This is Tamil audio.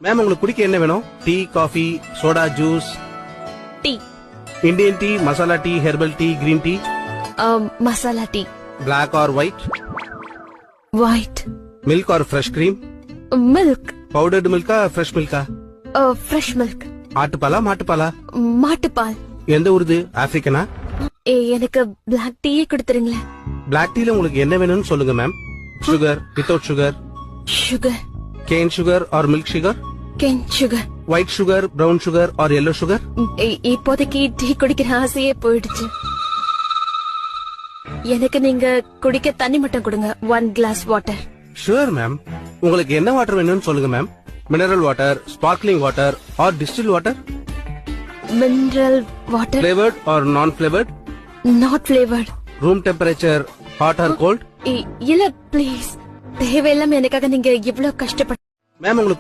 மேம் உங்களுக்கு குடிக்க என்ன வேணும்? Tea, coffee, soda, juice? Tea. Indian tea, masala tea, herbal tea, green tea? Masala tea. Black or white? White. Milk or fresh cream? Milk. Powdered மில்கா, ஃப்ரெஷ் மில்கா? Fresh milk. ஆட்டுப்பாலா, மாட்டுப்பாலா? மாட்டுப்பால். எந்த ஊருது? ஆப்பிரிக்கனா? எனக்கு பிளாக் டீயே கொடுத்துருங்களேன். பிளாக் டீல உங்களுக்கு என்ன வேணும்னு சொல்லுங்க ma'am. Sugar, without sugar? Sugar. Can sugar R milk sugar? Can sugar. White sugar, brown sugar R yellow sugar? இப்போதைக்கு டீ குடிக்கிற ஆசையே போயிடுச்சு. எனக்கு நீங்க குடிக்க தண்ணி மட்டும் கொடுங்க. 1 glass வாட்டர். Sure ma'am. உங்களுக்கு என்ன வாட்டர் வேணும்னு சொல்லுங்க ma'am. Mineral water, sparkling water or distil water? Mineral water. Flavoured or non flavoured? Not flavoured. Room temperature hot or cold? இல்ல ப்ளீஸ், தேவையில்லாம எனக்காக நீங்க இவ்வளவு கஷ்டப்பட்டு. மேம் உங்களுக்கு